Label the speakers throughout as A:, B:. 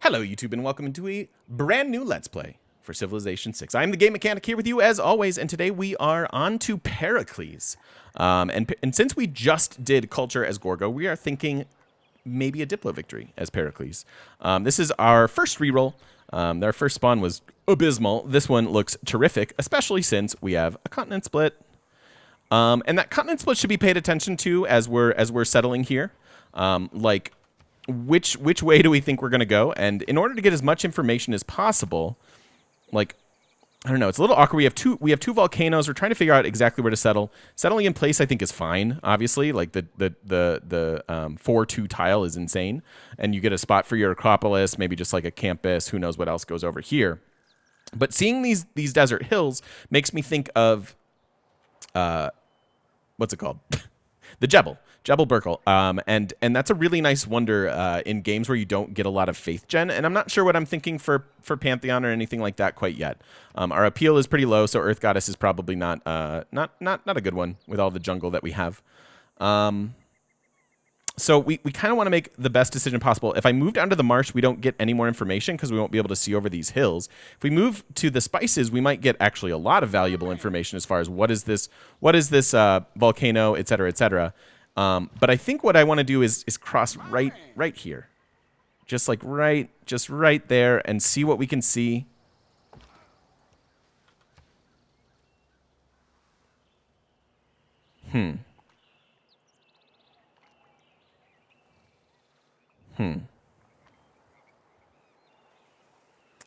A: Hello, YouTube, and welcome to a brand new Let's Play for Civilization 6. I'm the Game Mechanic here with you, as always, and today we are on to Pericles. And since we just did Culture as Gorgo, we are thinking maybe a Diplo victory as Pericles. This is our first reroll. Our first spawn was abysmal. This one looks terrific, especially since we have a continent split. And that continent split should be paid attention to as we're settling here. Which way do we think we're going to go? And in order to get as much information as possible, like, I don't know, it's a little awkward. We have two volcanoes. We're trying to figure out exactly where to settle. Settling in place, I think, is fine. Obviously, like the 4-2 tile is insane, and you get a spot for your Acropolis, maybe just like a campus. Who knows what else goes over here? But seeing these desert hills makes me think of what's it called? The Jebel Burkle. And that's a really nice wonder in games where you don't get a lot of faith gen. And I'm not sure what I'm thinking for Pantheon or anything like that quite yet. Our appeal is pretty low, so Earth Goddess is probably not a good one with all the jungle that we have. So we kind of want to make the best decision possible. If I move down to the marsh, we don't get any more information because we won't be able to see over these hills. If we move to the spices, we might get actually a lot of valuable information as far as what is this volcano, et cetera, et cetera. But I think what I want to do is cross right here. Just like right there and see what we can see.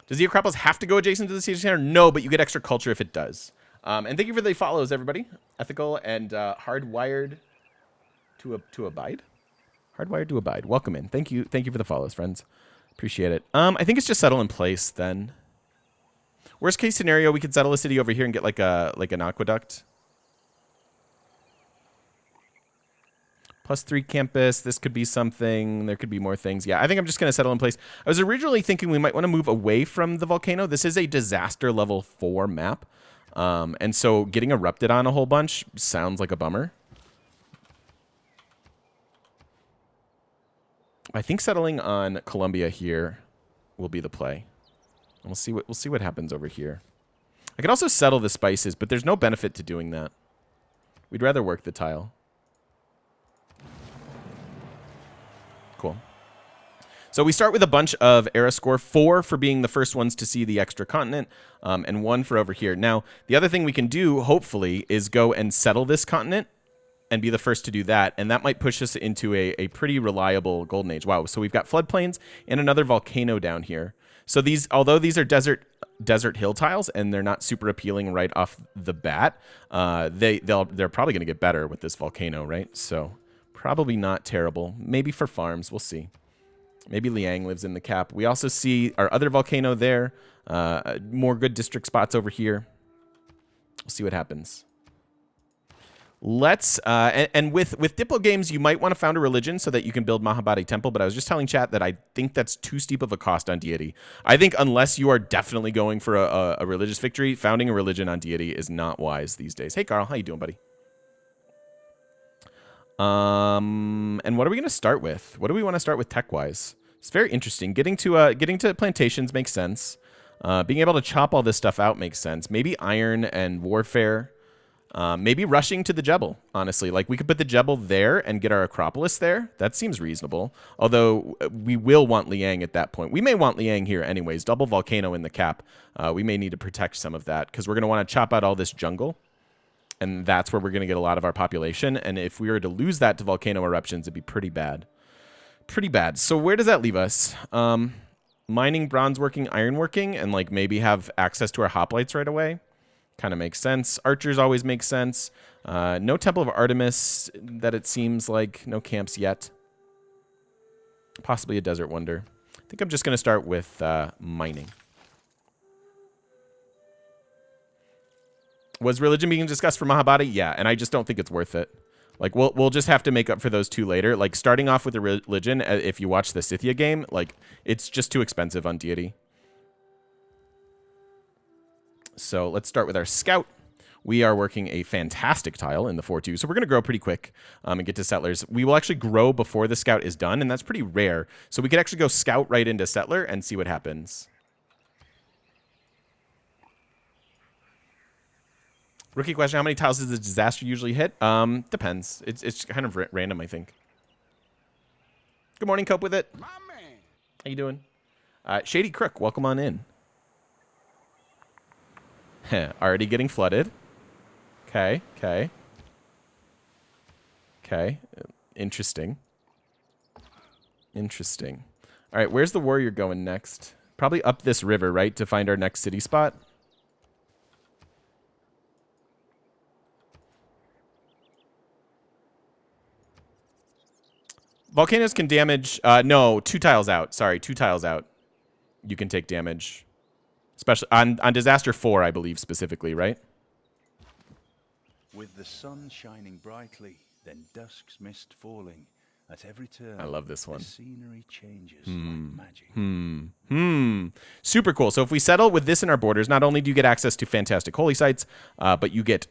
A: Does the Acropolis have to go adjacent to the city center? No, but you get extra culture if it does. And thank you for the follows, everybody. Ethical and hardwired to abide. Hardwired to abide. Welcome in. Thank you for the follows, friends. Appreciate it. I think it's just settle in place then. Worst case scenario, we could settle a city over here and get like an aqueduct. +3 campus. This could be something. There could be more things. Yeah, I think I'm just going to settle in place. I was originally thinking we might want to move away from the volcano. This is a disaster level 4 map. And so getting erupted on a whole bunch sounds like a bummer. I think settling on Columbia here will be the play. And we'll see what happens over here. I could also settle the spices, but there's no benefit to doing that. We'd rather work the tile. Cool. So we start with a bunch of era score, 4 for being the first ones to see the extra continent, and 1 for over here. Now, the other thing we can do, hopefully, is go and settle this continent and be the first to do that, and that might push us into a pretty reliable golden age. Wow, so we've got floodplains and another volcano down here. So although these are desert hill tiles and they're not super appealing right off the bat, they're probably going to get better with this volcano, right? So probably not terrible. Maybe for farms, we'll see. Maybe Liang lives in the cap. We also see our other volcano there. More good district spots over here. We'll see what happens. Let's and with Diplo games, you might want to found a religion so that you can build Mahabodhi Temple. But I was just telling chat that I think that's too steep of a cost on Deity. I think unless you are definitely going for a religious victory, founding a religion on Deity is not wise these days. Hey, Carl, how you doing, buddy? And what are we going to start with? What do we want to start with tech-wise? It's very interesting. Getting to plantations makes sense. Being able to chop all this stuff out makes sense. Maybe iron and warfare. Maybe rushing to the Jebel, honestly. Like, we could put the Jebel there and get our Acropolis there. That seems reasonable. Although, we will want Liang at that point. We may want Liang here anyways. Double volcano in the cap. We may need to protect some of that because we're going to want to chop out all this jungle. And that's where we're going to get a lot of our population. And if we were to lose that to volcano eruptions, it'd be pretty bad. Pretty bad. So where does that leave us? Mining, bronze working, iron working, and like maybe have access to our hoplites right away. Kind of makes sense. Archers always make sense. No Temple of Artemis that it seems like. No camps yet. Possibly a desert wonder. I think I'm just going to start with mining. Was religion being discussed for Mahabodhi? Yeah, and I just don't think it's worth it. Like, we'll just have to make up for those two later. Like, starting off with a religion, if you watch the Scythia game, like, it's just too expensive on Deity. So let's start with our scout. We are working a fantastic tile in the 4-2, so we're going to grow pretty quick and get to settlers. We will actually grow before the scout is done, and that's pretty rare. So we could actually go scout right into settler and see what happens. Rookie question, how many tiles does the disaster usually hit? Depends. It's kind of random, I think. Good morning, Cope with it. My man. How you doing? Shady Crook, welcome on in. Already getting flooded. Okay. Interesting. All right, where's the warrior going next? Probably up this river, right, to find our next city spot? Volcanoes can damage... no, 2 tiles out. Sorry, 2 tiles out. You can take damage. Especially on Disaster 4, I believe, specifically, right?
B: With the sun shining brightly, then dusk's mist falling. At every turn,
A: I love this one.
B: The scenery changes like magic.
A: Super cool. So if we settle with this in our borders, not only do you get access to fantastic holy sites, but you get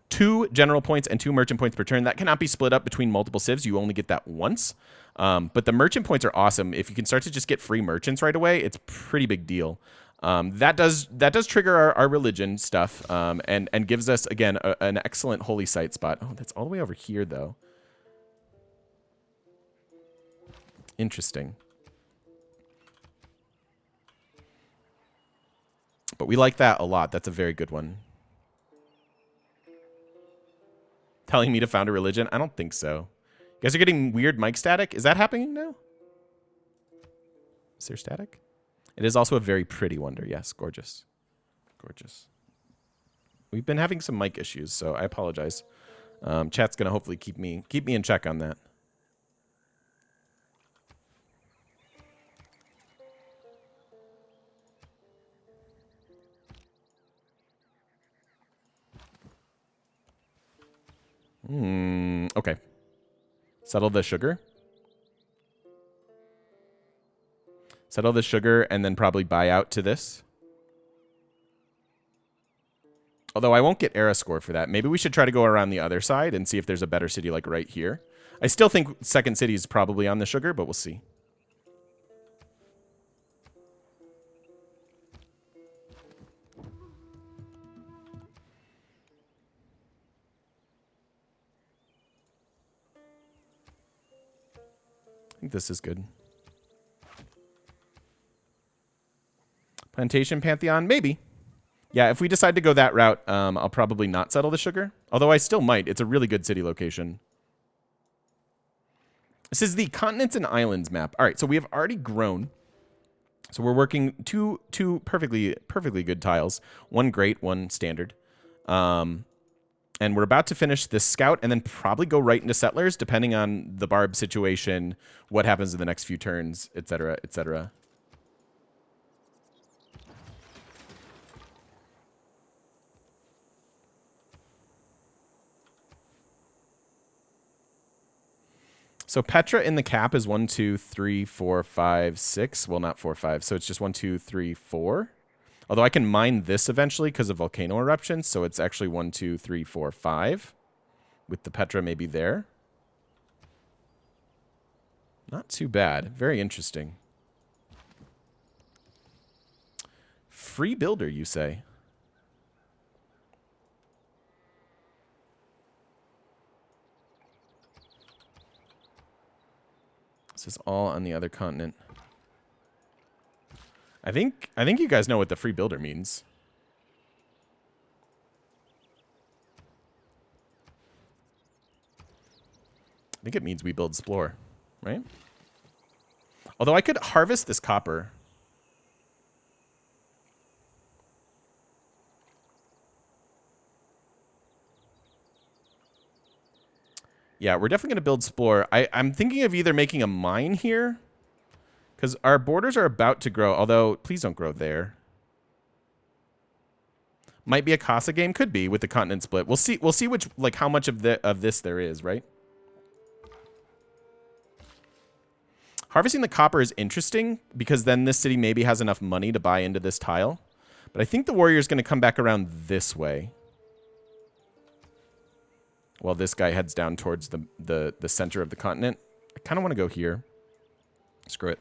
A: 2 general points and 2 merchant points per turn. That cannot be split up between multiple civs. You only get that once. But the merchant points are awesome. If you can start to just get free merchants right away, it's a pretty big deal. That does trigger our religion stuff and gives us, again, an excellent holy site spot. Oh, that's all the way over here, though. Interesting. But we like that a lot. That's a very good one. Telling me to found a religion? I don't think so. You guys are getting weird mic static. Is that happening now? Is there static? It is also a very pretty wonder. Yes, gorgeous. Gorgeous. We've been having some mic issues, so I apologize. Chat's going to hopefully keep me in check on that. Okay. Settle the sugar. Settle the sugar and then probably buy out to this. Although I won't get era score for that. Maybe we should try to go around the other side and see if there's a better city like right here. I still think second city is probably on the sugar, but we'll see. I think this is good. Plantation Pantheon? Maybe. Yeah, if we decide to go that route, I'll probably not settle the sugar. Although I still might. It's a really good city location. This is the Continents and Islands map. All right, so we have already grown. So we're working two perfectly good tiles. One great, one standard. And we're about to finish this scout and then probably go right into settlers, depending on the barb situation, what happens in the next few turns, etc., etc. So Petra in the cap is 1, 2, 3, 4, 5, 6. Well, not 4, 5. So it's just 1, 2, 3, 4. Although I can mine this eventually because of volcano eruptions. So it's actually 1, 2, 3, 4, 5. With the Petra maybe there. Not too bad. Very interesting. Free builder, you say? This is all on the other continent. I think you guys know what the free builder means. I think it means we build Splore, right? Although I could harvest this copper. Yeah, we're definitely going to build Splore. I'm thinking of either making a mine here, because our borders are about to grow, although please don't grow there. Might be a Casa game, could be with the continent split. We'll see which, like, how much of this there is, right? Harvesting the copper is interesting because then this city maybe has enough money to buy into this tile. But I think the warrior is going to come back around this way. while this guy heads down towards the center of the continent. I kind of want to go here. Screw it.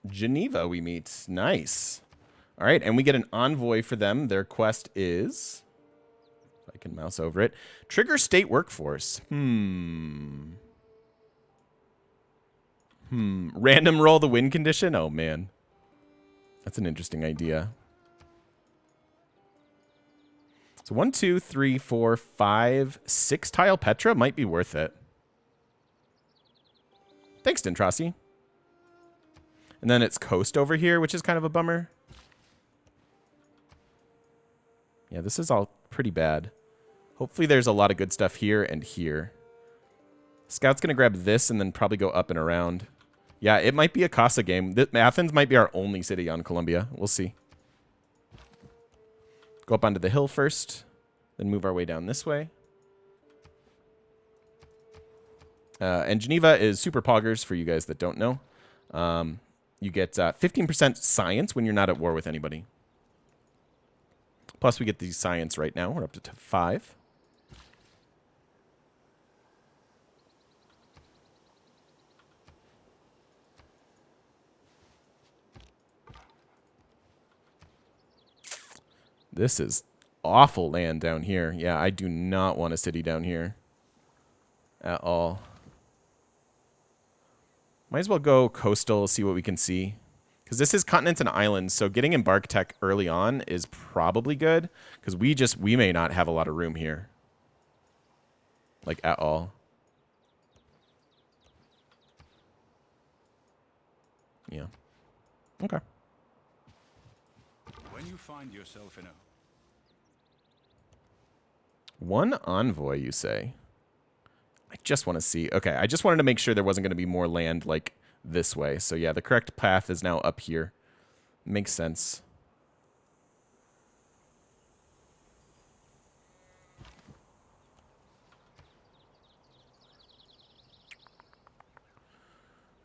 A: Geneva we meet. Nice. All right, and we get an envoy for them. Their quest is... if I can mouse over it. Trigger state workforce. Random roll the win condition? Oh, man. That's an interesting idea. So 1, 2, 3, 4, 5, 6 tile Petra might be worth it. Thanks, Dentrasi. And then it's coast over here, which is kind of a bummer. Yeah, this is all pretty bad. Hopefully there's a lot of good stuff here and here. Scout's going to grab this and then probably go up and around. Yeah, it might be a Casa game. Athens might be our only city on Columbia. We'll see. Go up onto the hill first, then move our way down this way. And Geneva is super poggers for you guys that don't know. You get 15% science when you're not at war with anybody. Plus, we get the science right now. We're up to 5. This is awful land down here. Yeah, I do not want a city down here at all. Might as well go coastal, see what we can see. Because this is continents and islands, so getting embark tech early on is probably good. Because we may not have a lot of room here. Like, at all. Yeah. Okay.
B: When you find yourself in a...
A: One envoy, you say? I just want to see. Okay, I just wanted to make sure there wasn't going to be more land, like, this way. So, yeah, the correct path is now up here. Makes sense.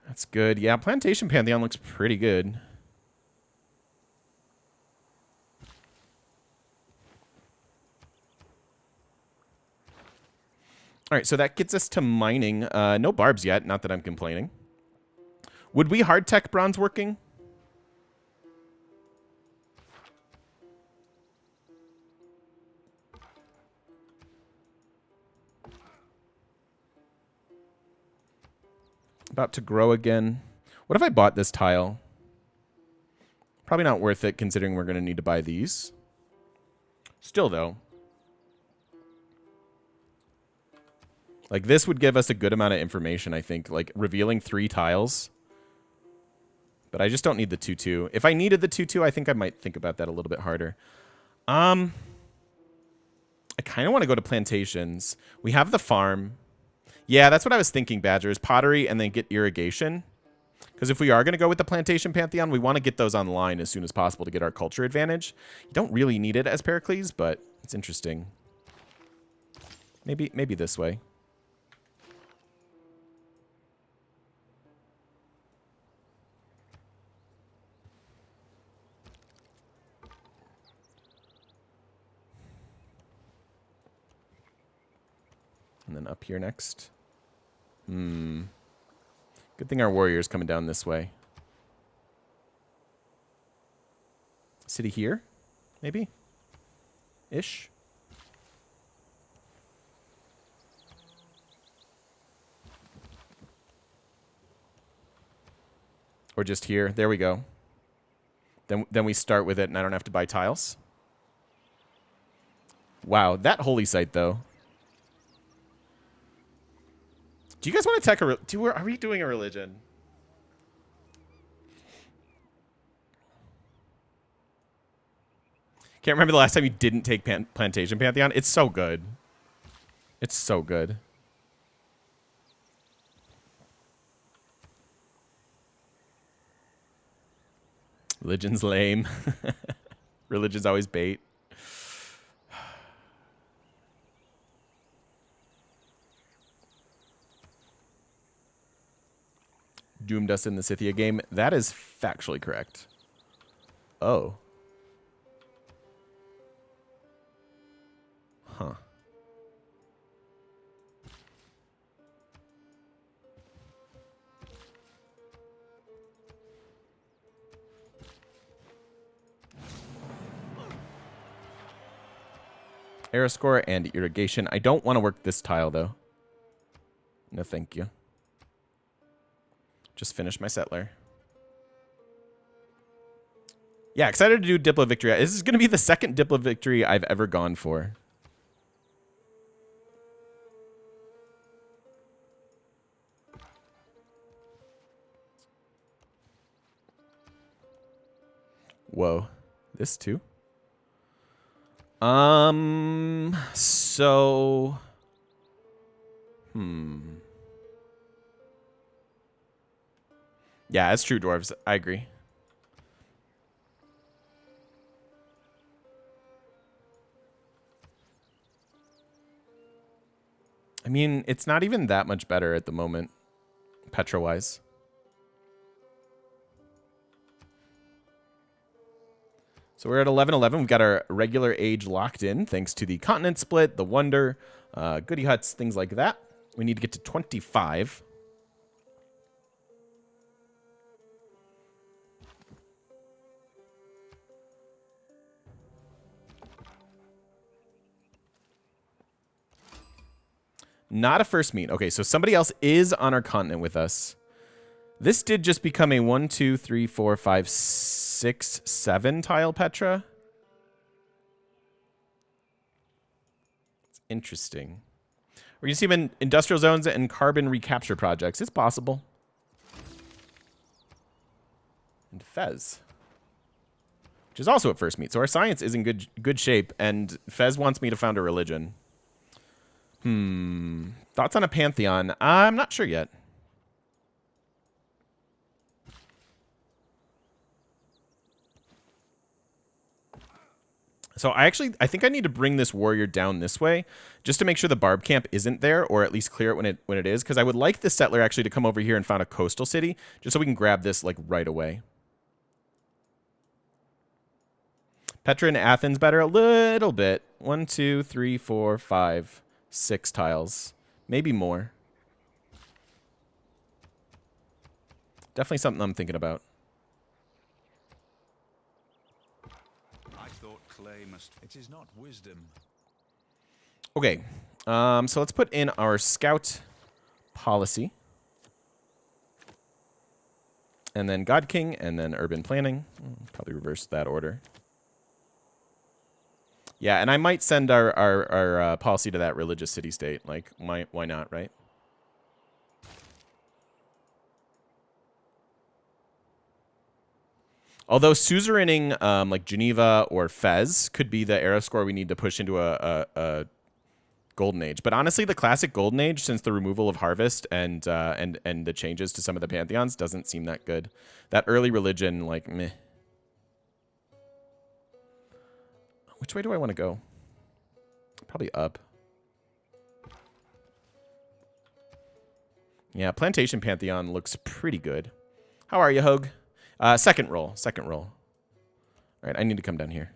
A: That's good. Yeah, Plantation Pantheon looks pretty good. All right, so that gets us to mining. No barbs yet, not that I'm complaining. Would we hard tech bronze working? About to grow again. What if I bought this tile? Probably not worth it considering we're going to need to buy these. Still, though. Like, this would give us a good amount of information, I think. Like, revealing 3 tiles. But I just don't need the 2-2. If I needed the 2-2, I think I might think about that a little bit harder. I kind of want to go to plantations. We have the farm. Yeah, that's what I was thinking, Badgers. Pottery and then get irrigation. Because if we are going to go with the Plantation Pantheon, we want to get those online as soon as possible to get our culture advantage. You don't really need it as Pericles, but it's interesting. Maybe this way. And then up here next. Good thing our warrior's coming down this way. City here? Maybe? Ish? Or just here. There we go. Then we start with it and I don't have to buy tiles. Wow, that holy site, though. Do you guys want to tech are we doing a religion? Can't remember the last time you didn't take Plantation Pantheon. It's so good. It's so good. Religion's lame. Religion's always bait. doomed us in the Scythia game. That is factually correct. Oh. Huh. Aeroscore and irrigation. I don't want to work this tile, though. No, thank you. Just finish my settler. Yeah, excited to do Diplo Victory. This is going to be the second Diplo Victory I've ever gone for. Whoa. This too? So... Yeah, it's true, dwarves. I agree. I mean, it's not even that much better at the moment, Petra-wise. So we're at 11-11. We've got our regular age locked in, thanks to the continent split, the wonder, goody huts, things like that. We need to get to 25. Not a first meet. Okay, so somebody else is on our continent with us. This did just become a 1, 2, 3, 4, 5, 6, 7 tile Petra. It's interesting. We're going to see them in industrial zones and carbon recapture projects. It's possible. And Fez, which is also at first meet. So our science is in good shape, and Fez wants me to found a religion. Thoughts on a Pantheon? I'm not sure yet. So I think I need to bring this warrior down this way just to make sure the barb camp isn't there, or at least clear it when it is, because I would like this settler actually to come over here and found a coastal city just so we can grab this like right away. Petra and Athens better a little bit. 1, 2, 3, 4, 5, 6 tiles, maybe more. Definitely something I'm thinking about.
B: It is not wisdom.
A: Okay, so let's put in our scout policy. And then God King, and then urban planning. Probably reverse that order. Yeah, and I might send our policy to that religious city-state. Like, why not, right? Although suzeraning like Geneva or Fez could be the era score we need to push into a golden age. But honestly, the classic golden age, since the removal of harvest and the changes to some of the pantheons, doesn't seem that good. That early religion, like, meh. Which way do I want to go? Probably up. Yeah, Plantation Pantheon looks pretty good. How are you, Hogue? Second roll. All right, I need to come down here.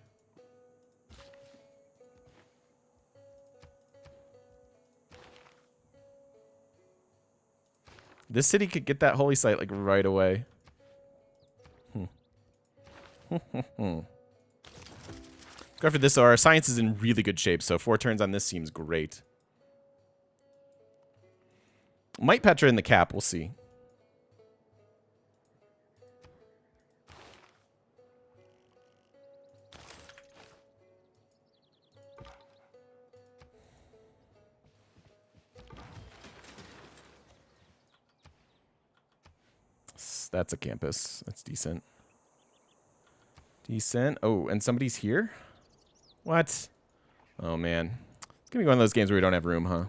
A: This city could get that holy site like right away. Go for this. So our science is in really good shape, so 4 turns on this seems great. Might Petra in the cap, we'll see. That's a campus. That's decent. Decent. Oh, and somebody's here? What? Oh, man. It's going to be one of those games where we don't have room, huh?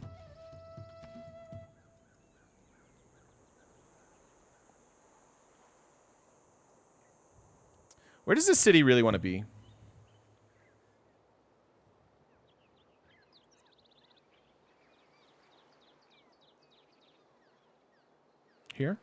A: Where does this city really want to be? Here?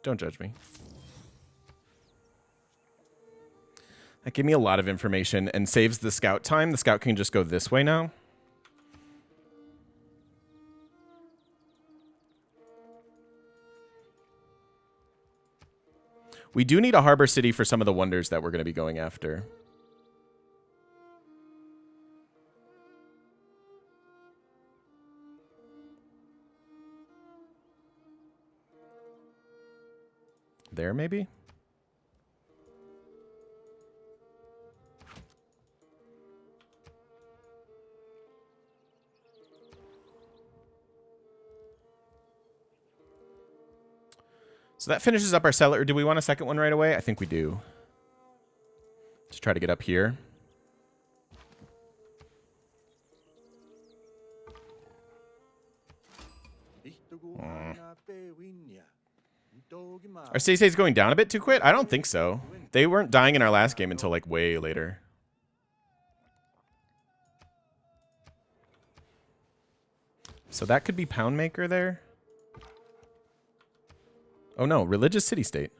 A: Don't judge me. That gave me a lot of information and saves the scout time. The scout can just go this way now. We do need a harbor city for some of the wonders that we're going to be going after. There, maybe? So that finishes up our cellar. Do we want a second one right away? I think we do. Just try to get up here. Our city is going down a bit too quick? I don't think so. They weren't dying in our last game until like way later. So that could be Poundmaker there. Oh no, religious city-state.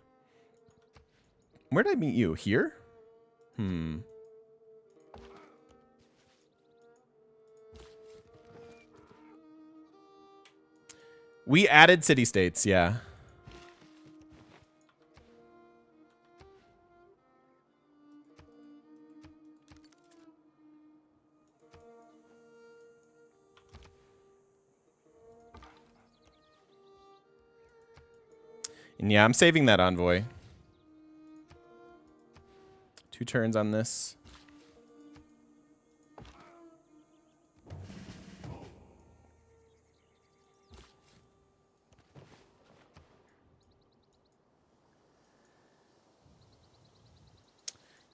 A: Where did I meet you? Here? We added city-states, yeah. And yeah, I'm saving that envoy. 2 turns on this.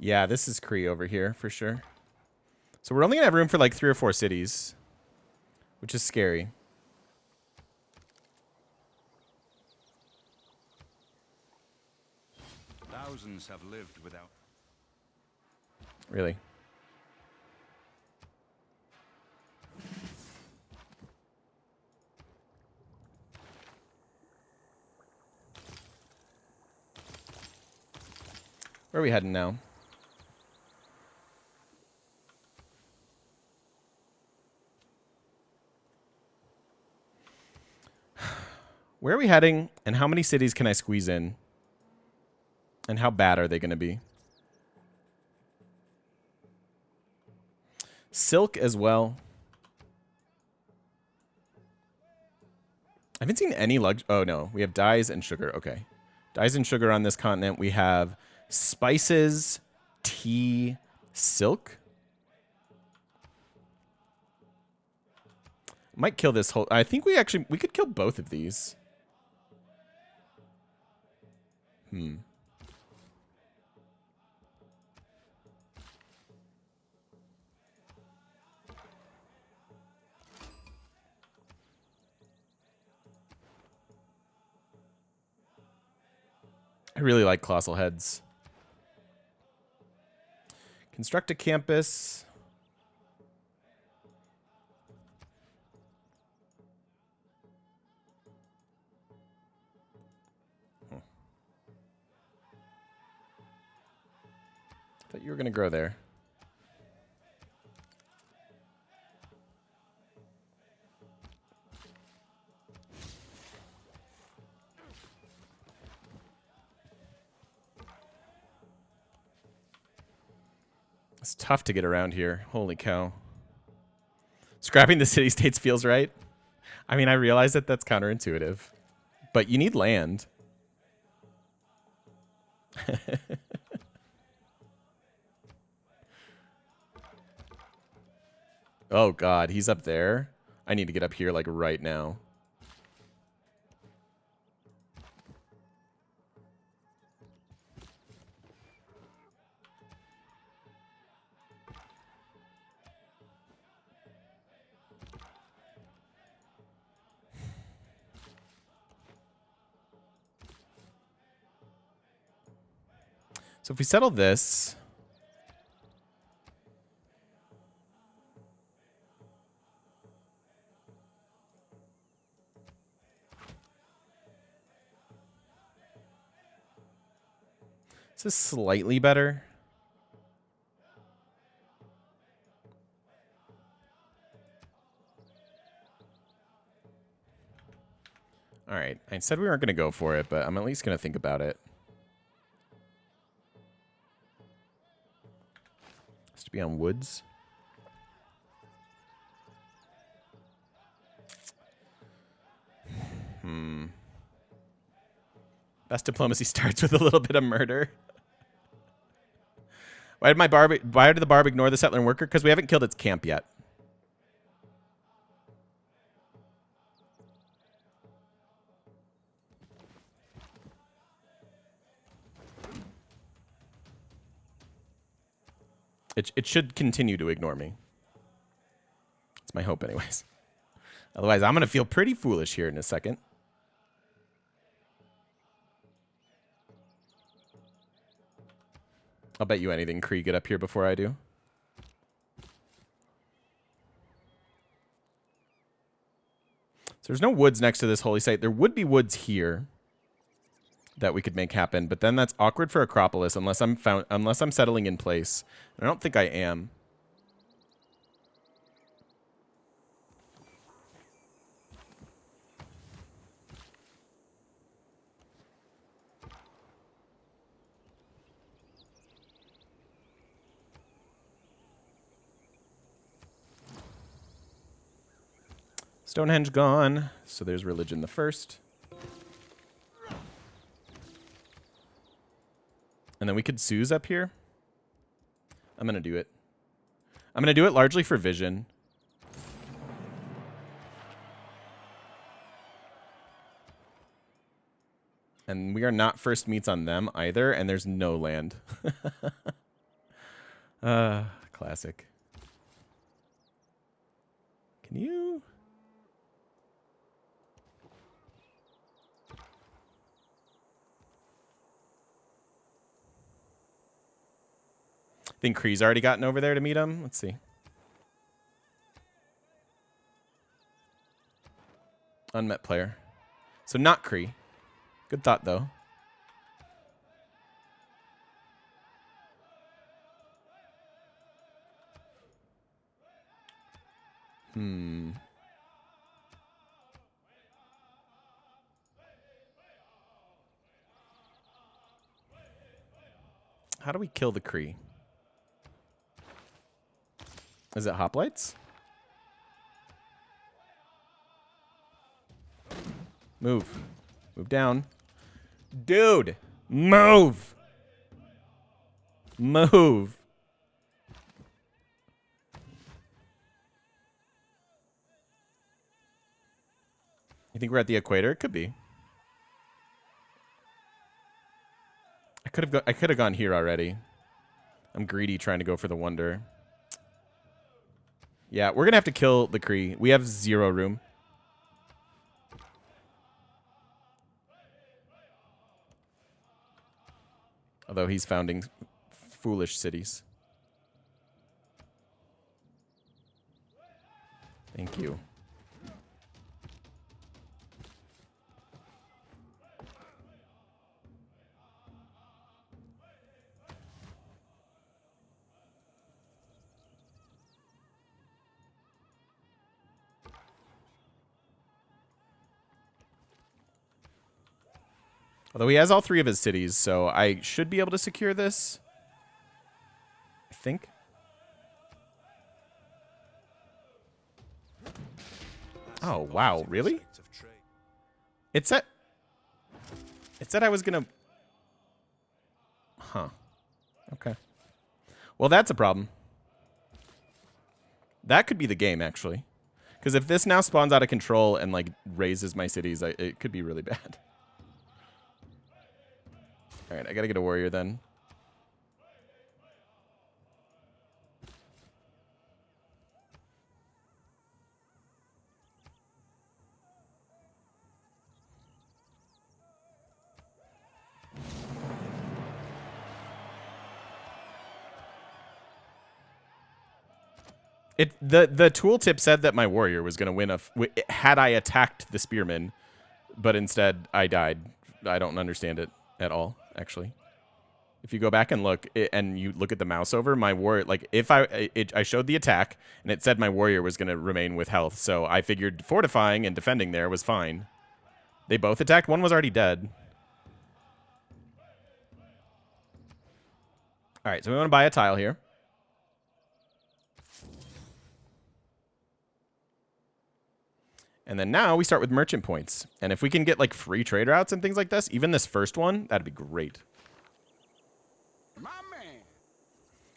A: Yeah, this is Kree over here for sure. So we're only going to have room for like 3 or 4 cities, which is scary.
B: Thousands have lived without.
A: Really? Where are we heading now? Where are we heading, and how many cities can I squeeze in? And how bad are they going to be? Silk as well. I haven't seen any oh no, we have dyes and sugar. Okay. Dyes and sugar on this continent. We have spices, tea, silk. Might kill this whole... I think we could kill both of these. I really like colossal heads. Construct a campus. Thought you were going to grow there. It's tough to get around here. Holy cow. Scrapping the city-states feels right. I mean, I realize that that's counterintuitive. But you need land. Oh, God. He's up there. I need to get up here, like, right now. So if we settle this... This is slightly better. All right. I said we weren't going to go for it, but I'm at least going to think about it. Has to be on woods. Best diplomacy starts with a little bit of murder. Why did the barb ignore the settler and worker? Because we haven't killed its camp yet. It should continue to ignore me. It's my hope anyways. Otherwise, I'm going to feel pretty foolish here in a second. I'll bet you anything Kree get up here before I do. So there's no woods next to this holy site. There would be woods here that we could make happen, but then that's awkward for Acropolis unless I'm settling in place. And I don't think I am. Stonehenge gone, so there's religion the first. And then we could Suze up here. I'm going to do it. I'm going to do it largely for vision. And we are not first meets on them either, and there's no land. Classic. Can you... Think Kree's already gotten over there to meet him? Let's see. Unmet player. So not Kree. Good thought, though. How do we kill the Kree? Is it hoplites? Move. Move down. Dude! Move! Move! You think we're at the equator? It could be. I could have gone here already. I'm greedy trying to go for the wonder. Yeah, we're going to have to kill the Kree. We have 0 room. Although he's founding foolish cities. Thank you. Although he has all 3 of his cities, so I should be able to secure this. I think. Oh, wow. Really? It said I was going to... Huh. Okay. Well, that's a problem. That could be the game, actually. Because if this now spawns out of control and, like, raises my cities, it could be really bad. All right, I gotta get a warrior then. The tooltip said that my warrior was gonna win had I attacked the spearman, but instead I died. I don't understand it at all, actually. If you go back and look, and you look at the mouse over, my warrior, like, if I showed the attack, and it said my warrior was going to remain with health, so I figured fortifying and defending there was fine. They both attacked. One was already dead. All right, so we want to buy a tile here. And then now we start with merchant points. And if we can get, like, free trade routes and things like this, even this first one, that'd be great.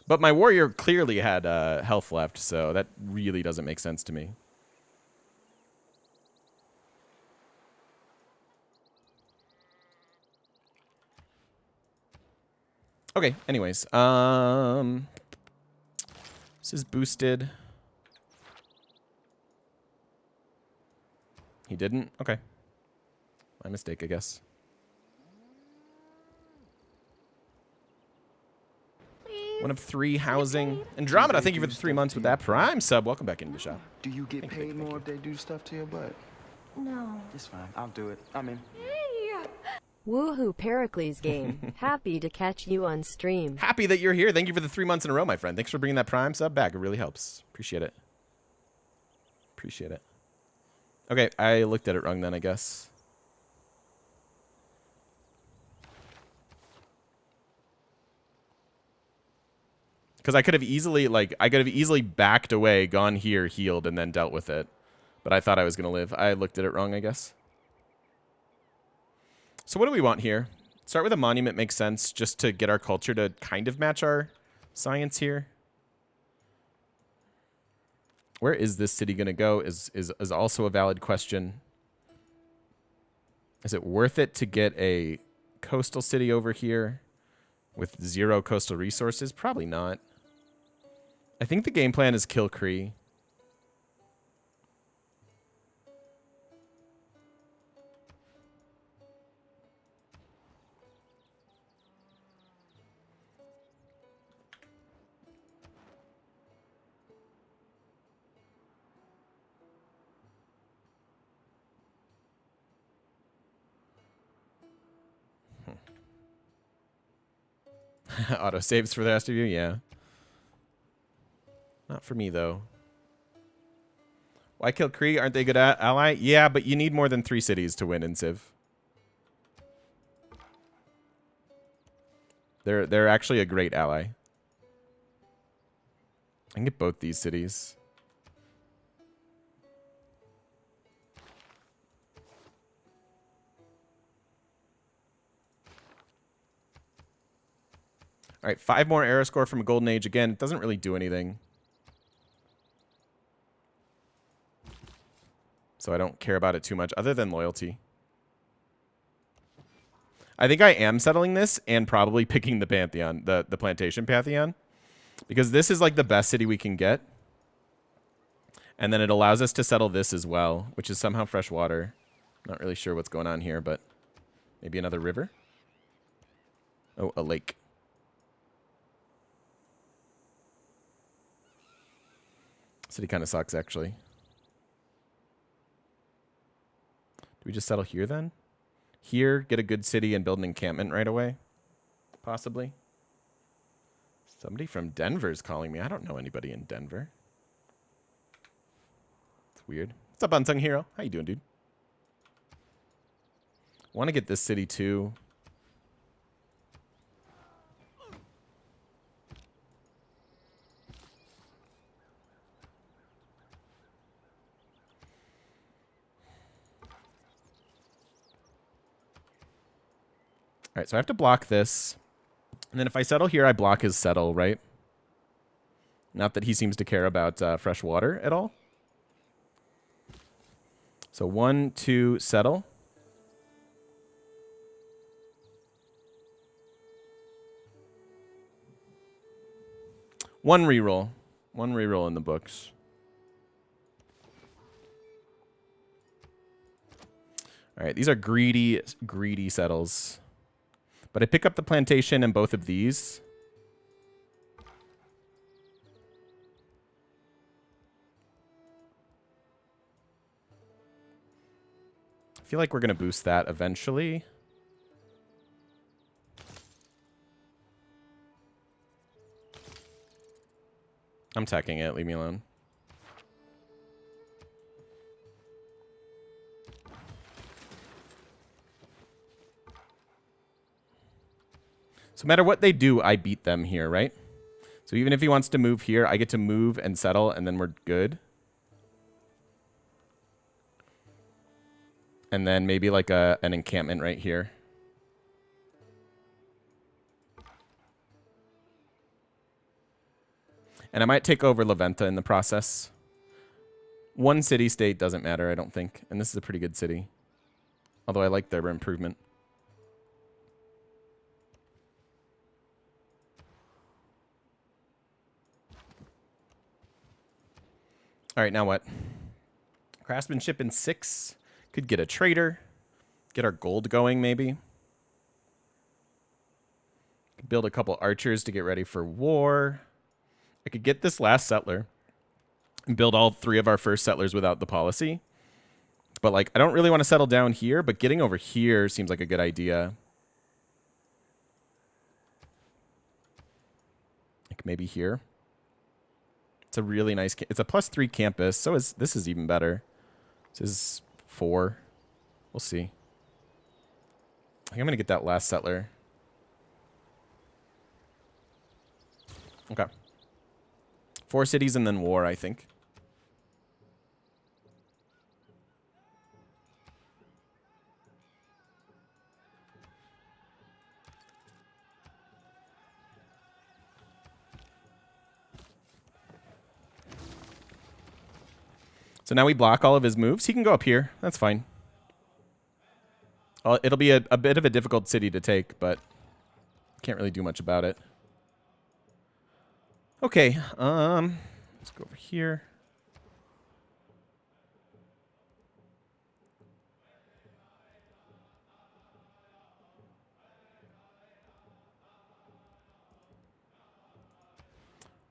A: But my warrior clearly had health left, so that really doesn't make sense to me. Okay, anyways. This is boosted. He didn't? Okay. My mistake, I guess. One of 3 housing. Andromeda, thank you for the 3 months with that Prime sub. Welcome back into the shop.
C: Do you get paid more if they do stuff to your butt?
D: No.
C: It's fine. I'll do it. I'm in.
D: Woohoo, Pericles game. Happy to catch you on stream.
A: Happy that you're here. Thank you for the 3 months in a row, my friend. Thanks for bringing that Prime sub back. It really helps. Appreciate it. Appreciate it. Okay, I looked at it wrong then, I guess. Because I could have easily, backed away, gone here, healed, and then dealt with it. But I thought I was going to live. I looked at it wrong, I guess. So what do we want here? Start with a monument makes sense, just to get our culture to kind of match our science here. Where is this city going to go is also a valid question. Is it worth it to get a coastal city over here with 0 coastal resources? Probably not. I think the game plan is kill Kree. Auto saves for the rest of you? Yeah. Not for me, though. Why kill Kree? Aren't they a good ally? Yeah, but you need more than 3 cities to win in Civ. They're actually a great ally. I can get both these cities. All right, 5 more era score from a golden age. Again, it doesn't really do anything. So I don't care about it too much, other than loyalty. I think I am settling this and probably picking the Pantheon, the plantation Pantheon. Because this is like the best city we can get. And then it allows us to settle this as well, which is somehow fresh water. Not really sure what's going on here, but maybe another river? Oh, a lake. City kind of sucks, actually. Do we just settle here, then? Here, get a good city and build an encampment right away? Possibly. Somebody from Denver's calling me. I don't know anybody in Denver. It's weird. What's up, Unsung Hero? How you doing, dude? Want to get this city, too. All right, so I have to block this. And then if I settle here, I block his settle, right? Not that he seems to care about fresh water at all. So 1, 2, settle. One reroll. One reroll in the books. All right, these are greedy settles. But I pick up the plantation and both of these. I feel like we're going to boost that eventually. I'm teching it. Leave me alone. So no matter what they do, I beat them here, right? So even if he wants to move here, I get to move and settle, and then we're good. And then maybe like an encampment right here. And I might take over La Venta in the process. One city-state doesn't matter, I don't think. And this is a pretty good city. Although I like their improvement. All right, now what? Craftsmanship in 6. Could get a trader. Get our gold going, maybe. Could build a couple archers to get ready for war. I could get this last settler and build all 3 of our first settlers without the policy. But, like, I don't really want to settle down here, but getting over here seems like a good idea. Like, maybe here. It's a really nice... It's a +3 campus, so this is even better. This is 4. We'll see. I think I'm going to get that last settler. Okay. 4 cities and then war, I think. So now we block all of his moves. He can go up here. That's fine. It'll be a bit of a difficult city to take, but can't really do much about it. Okay, let's go over here.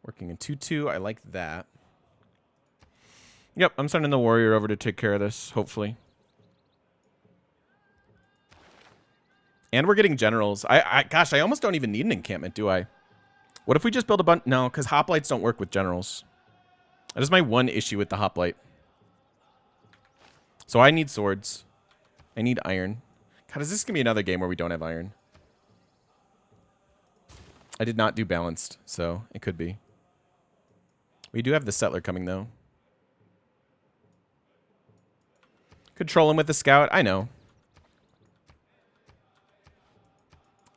A: Working in 2-2, I like that. Yep, I'm sending the warrior over to take care of this, hopefully. And we're getting generals. Gosh, I almost don't even need an encampment, do I? What if we just build a bunch? No, because hoplites don't work with generals. That is my one issue with the hoplite. So I need swords. I need iron. God, is this going to be another game where we don't have iron? I did not do balanced, so it could be. We do have the settler coming, though. Control him with the scout. I know.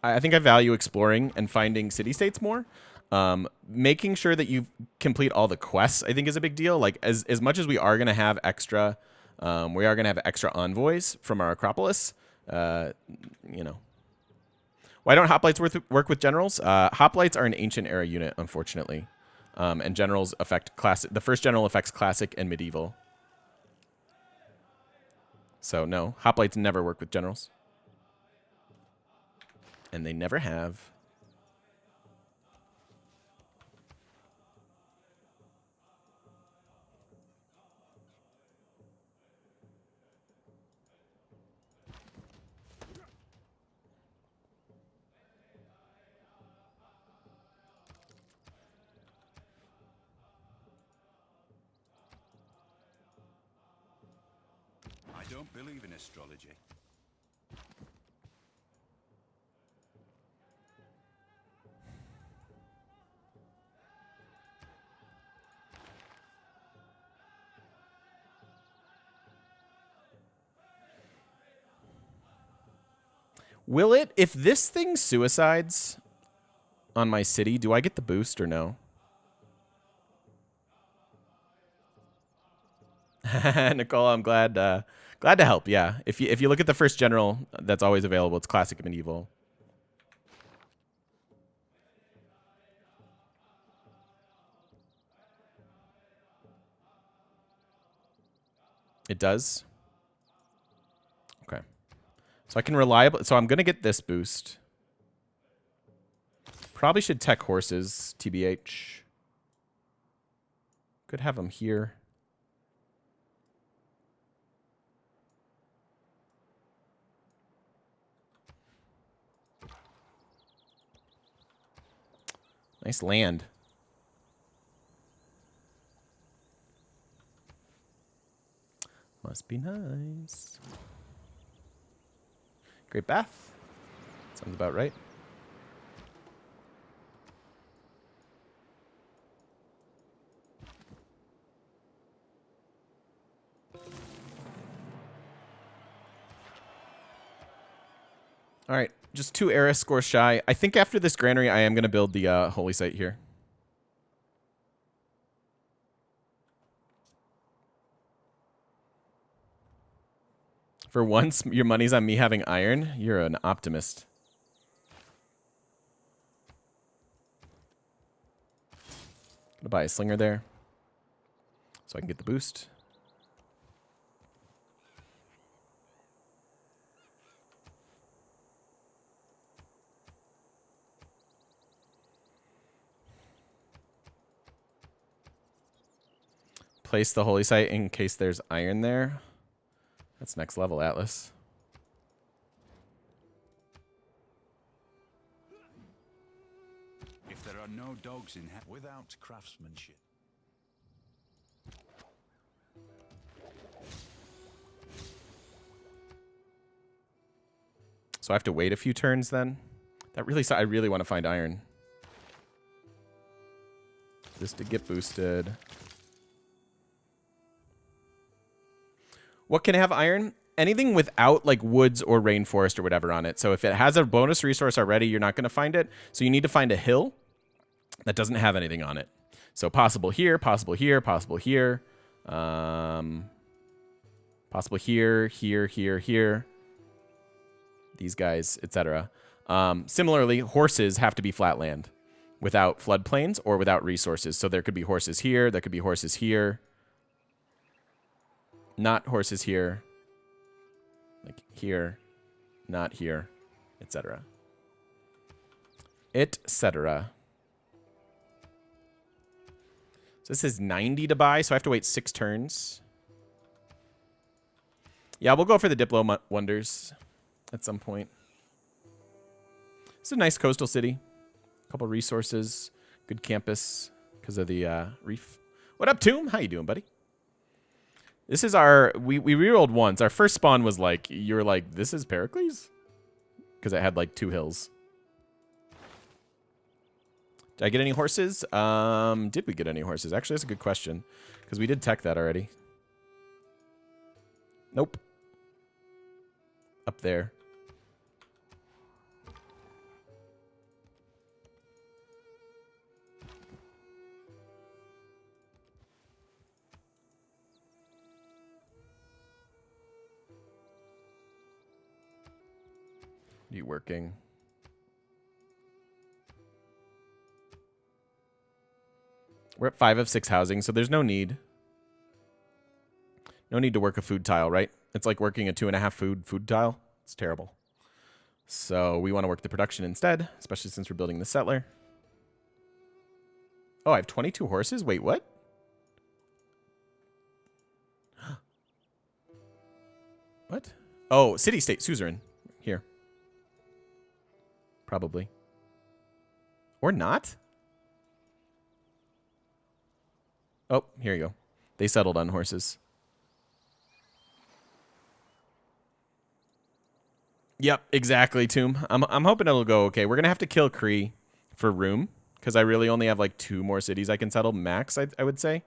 A: I think I value exploring and finding city-states more. Making sure that you complete all the quests, I think, is a big deal. Like, as much as we are going to have extra... we are going to have extra envoys from our Acropolis. You know. Why don't hoplites work with generals? Hoplites are an ancient era unit, unfortunately. And generals affect classic. The first general affects classic and medieval. So no, hoplites never work with generals. And they never have.
B: I don't believe in astrology.
A: Will it? If this thing suicides on my city, do I get the boost or no? Nicole, I'm glad to help. Yeah, if you look at the first general that's always available, it's classic medieval. It does. Okay, so I can reliably. So I'm gonna get this boost. Probably should tech horses, TBH. Could have them here. Nice land. Must be nice. Great bath. Sounds about right. All right, just 2 era scores shy. I think after this granary, I am going to build the holy site here. For once, your money's on me having iron. You're an optimist. Gonna buy a slinger there so I can get the boost. Place the holy site in case there's iron there. That's next level, Atlas.
B: If there are no dogs in without craftsmanship.
A: So I have to wait a few turns then. That really, I really want to find iron. Just to get boosted. What can have iron? Anything without like woods or rainforest or whatever on it. So if it has a bonus resource already, you're not going to find it. So you need to find a hill that doesn't have anything on it. So possible here, possible here, possible here. Possible here, here, here, here. These guys, etc. Similarly, horses have to be flat land without floodplains or without resources. So there could be horses here. There could be horses here. Not horses here. Like here. Not here. Etc. Etc. So this is 90 to buy, so I have to wait 6 turns. Yeah, we'll go for the Diplo Wonders at some point. It's a nice coastal city. A couple resources. Good campus because of the reef. What up, Tomb? How you doing, buddy? This is our... We rerolled once. Our first spawn was like... You were like, this is Pericles? Because it had like 2 hills. Did I get any horses? Did we get any horses? Actually, that's a good question. Because we did tech that already. Nope. Up there. You working? We're at 5 of 6 housing, so there's no need. No need to work a food tile, right? It's like working a 2.5 food tile. It's terrible. So we want to work the production instead, especially since we're building the settler. Oh, I have 22 horses? Wait, what? What? Oh, city-state, suzerain. Here. Probably. Or not? Oh, here you go. They settled on horses. Yep, exactly, Tomb. I'm hoping it'll go okay. We're going to have to kill Kree for room, because I really only have like 2 more cities I can settle, max, I would say.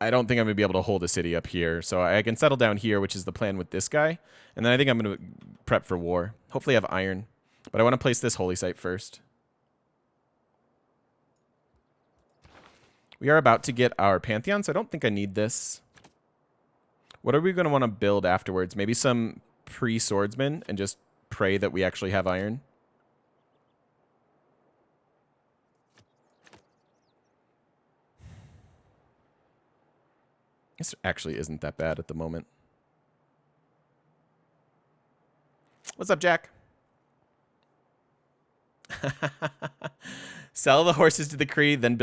A: I don't think I'm going to be able to hold a city up here, so I can settle down here, which is the plan with this guy. And then I think I'm going to prep for war. Hopefully I have iron. But I want to place this holy site first. We are about to get our Pantheon, so I don't think I need this. What are we going to want to build afterwards? Maybe some pre-swordsmen and just pray that we actually have iron. This actually isn't that bad at the moment. What's up, Jack? Sell the horses to the Kree, then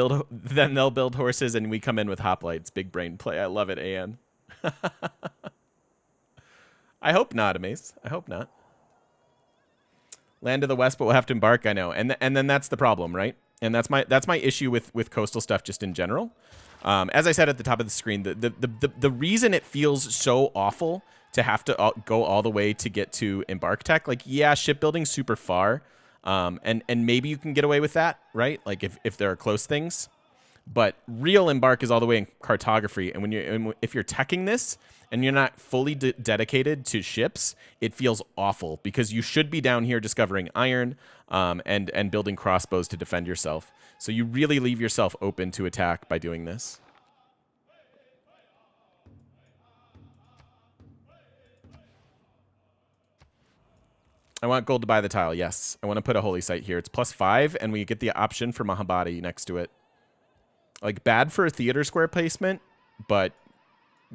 A: they'll build horses, and we come in with hoplites. Big brain play. I love it, An. I hope not, Amaze. I hope not. Land to the west, but we'll have to embark. I know, and then that's the problem, right? And that's my issue with coastal stuff just in general. As I said at the top of the screen, the reason it feels so awful to have to go all the way to get to Embark Tech, like, yeah, shipbuilding's super far, and maybe you can get away with that, right? Like, if there are close things. But real Embark is all the way in cartography, and if you're teching this and you're not fully dedicated to ships, it feels awful because you should be down here discovering iron and building crossbows to defend yourself. So you really leave yourself open to attack by doing this. I want gold to buy the tile, yes. I want to put a holy site here. It's +5, and we get the option for Mahabharati next to it. Like, bad for a theater square placement, but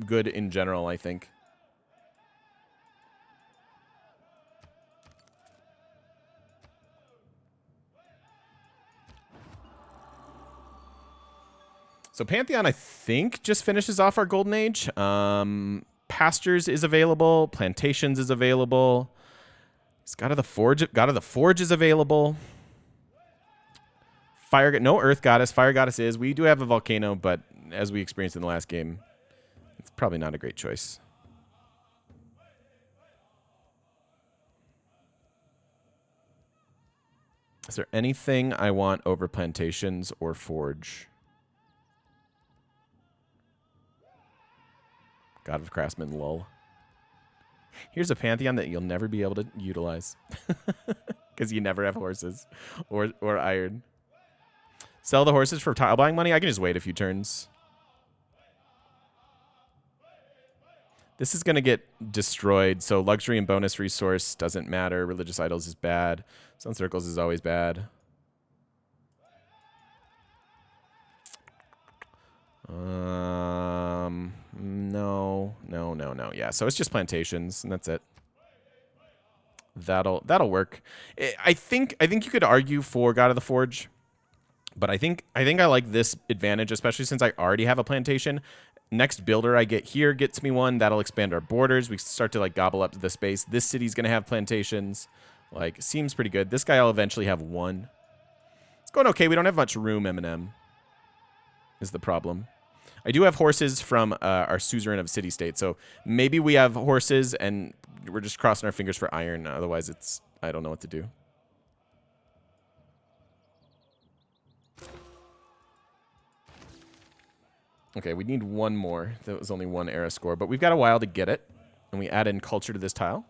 A: good in general, I think. So Pantheon, I think, just finishes off our golden age. Pastures is available. Plantations is available. God of the Forge is available. No Earth Goddess. Fire Goddess is. We do have a volcano, but as we experienced in the last game, it's probably not a great choice. Is there anything I want over Plantations or Forge? God of Craftsmen, lol. Here's a Pantheon that you'll never be able to utilize. Because you never have horses or iron. Sell the horses for tile buying money? I can just wait a few turns. This is going to get destroyed, so luxury and bonus resource doesn't matter. Religious idols is bad. Sun circles is always bad. No. Yeah, so it's just plantations, and that's it. That'll work. I think you could argue for God of the Forge. But I think I like this advantage, especially since I already have a plantation. Next builder I get here gets me one. That'll expand our borders. We start to like gobble up the space. This city's going to have plantations. Like, seems pretty good. This guy will eventually have one. It's going okay. We don't have much room, Eminem, is the problem. I do have horses from our suzerain of city-state. So maybe we have horses and we're just crossing our fingers for iron. Otherwise, I don't know what to do. Okay, we need one more. That was only one era score, but we've got a while to get it. And we add in culture to this tile.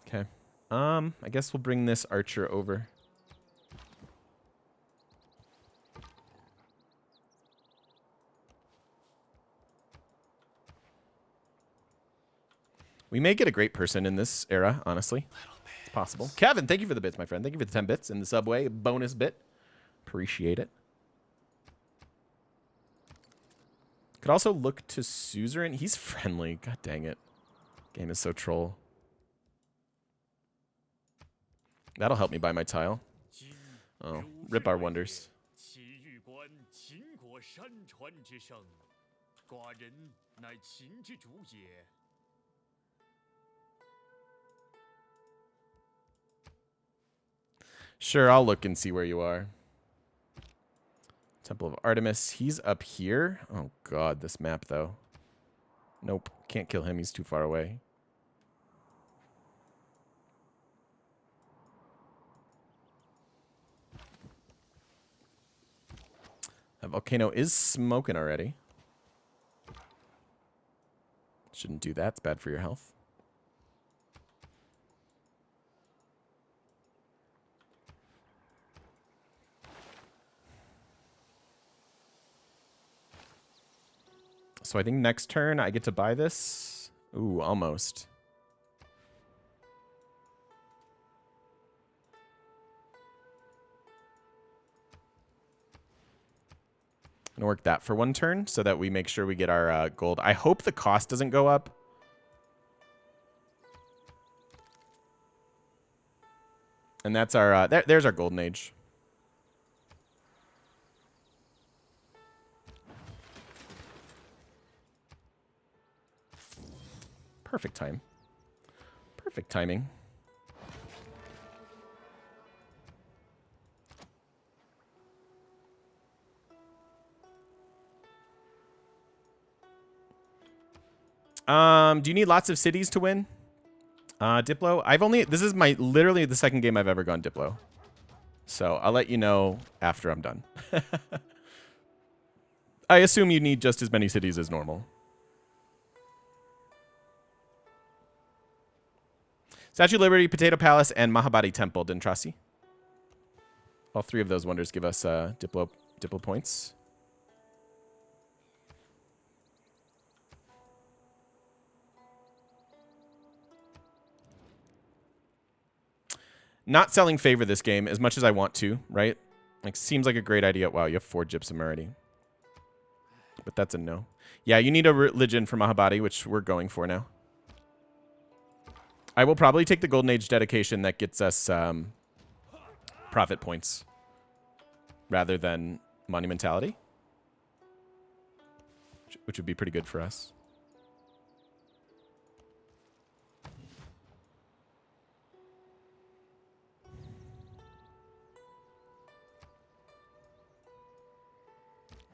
A: Okay. I guess we'll bring this archer over. We may get a great person in this era, honestly. It's possible. Kevin, thank you for the bits, my friend. Thank you for the 10 bits in the subway. Bonus bit. Appreciate it. Could also look to suzerain. He's friendly. God dang it. Game is so troll. That'll help me buy my tile. Oh, rip our wonders. Sure, I'll look and see where you are. Temple of Artemis. He's up here. Oh, God, this map, though. Nope. Can't kill him. He's too far away. That volcano is smoking already. Shouldn't do that. It's bad for your health. So I think next turn I get to buy this. Ooh, almost. I'm gonna work that for one turn so that we make sure we get our gold. I hope the cost doesn't go up. And that's our there's our golden age. Perfect time. Perfect timing. Do you need lots of cities to win? Diplo? This is literally the second game I've ever gone Diplo. So I'll let you know after I'm done. I assume you need just as many cities as normal. Statue of Liberty, Potato Palace, and Mahabodhi Temple, Dentrasi. All three of those wonders give us Diplo points. Not selling favor this game as much as I want to, right? Like, seems like a great idea. Wow, you have 4 gypsum already. But that's a no. Yeah, you need a religion for Mahabodhi, which we're going for now. I will probably take the Golden Age dedication that gets us profit points rather than monumentality, which would be pretty good for us.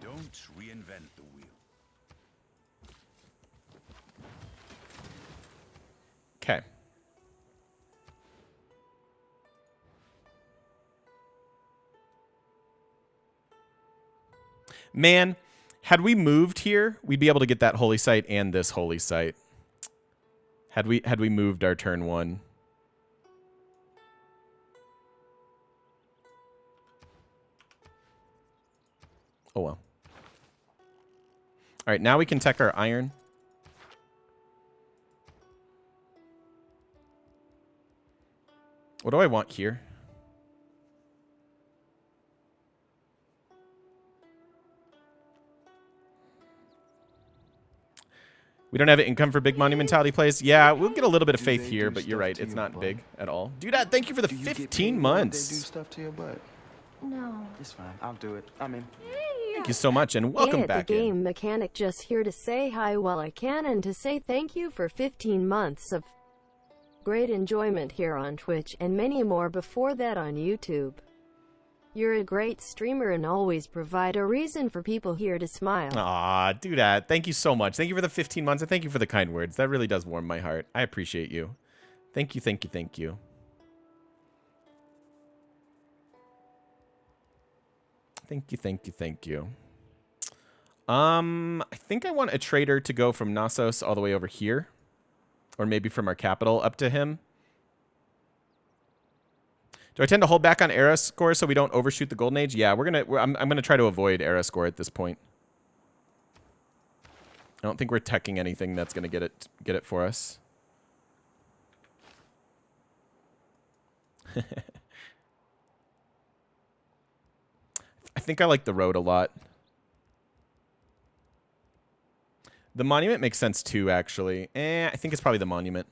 B: Don't reinvent the wheel.
A: Okay. Man, had we moved here, we'd be able to get that holy site and this holy site. Had we moved our turn 1. Oh well. All right, now we can tech our iron. What do I want here? We don't have income for big monumentality plays. Yeah, we'll get a little bit of faith here, but you're right. It's not big at all. Dude, thank you for the 15 months.
C: They do stuff to your butt.
D: No.
C: It's fine. I'll do it. I mean,
A: Thank you so much, and welcome
D: Hey,
A: back
D: the game
A: in.
D: mechanic just here to say hi while I can and to say thank you for 15 months of great enjoyment here on Twitch and many more before that on YouTube. You're a great streamer and always provide a reason for people here to smile.
A: Aw, do that. Thank you so much. Thank you for the 15 months, and thank you for the kind words. That really does warm my heart. I appreciate you. Thank you, thank you, thank you. Thank you, thank you, thank you. I think I want a trader to go from Knossos all the way over here. Or maybe from our capital up to him. Do I tend to hold back on era score so we don't overshoot the Golden Age? Yeah, I'm gonna try to avoid era score at this point. I don't think we're teching anything that's gonna get it for us. I think I like the road a lot. The monument makes sense too, actually. I think it's probably the monument.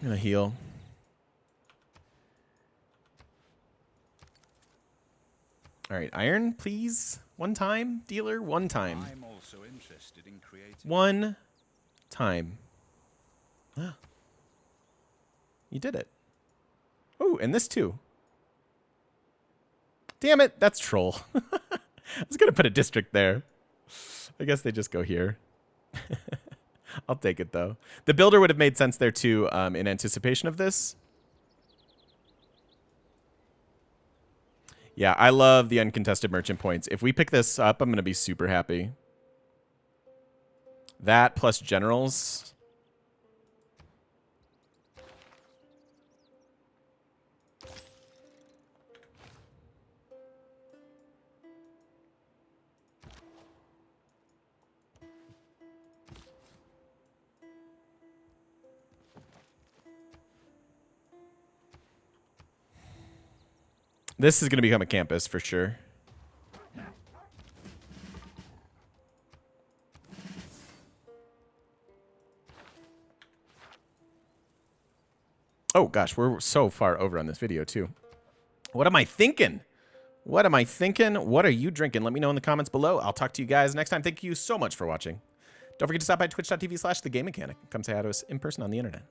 A: I'm gonna heal. All right, iron, please. One time, dealer. One time.
B: I'm also interested in creating.
A: One time. You did it. Oh, and this too. Damn it, that's troll. I was gonna put a district there. I guess they just go here. I'll take it though. The builder would have made sense there too, in anticipation of this. Yeah, I love the uncontested merchant points. If we pick this up, I'm gonna be super happy. That plus generals. This is going to become a campus for sure. Oh, gosh, we're so far over on this video, too. What am I thinking? What am I thinking? What are you drinking? Let me know in the comments below. I'll talk to you guys next time. Thank you so much for watching. Don't forget to stop by twitch.tv/thegamemechanic. Come say hi to us in person on the internet.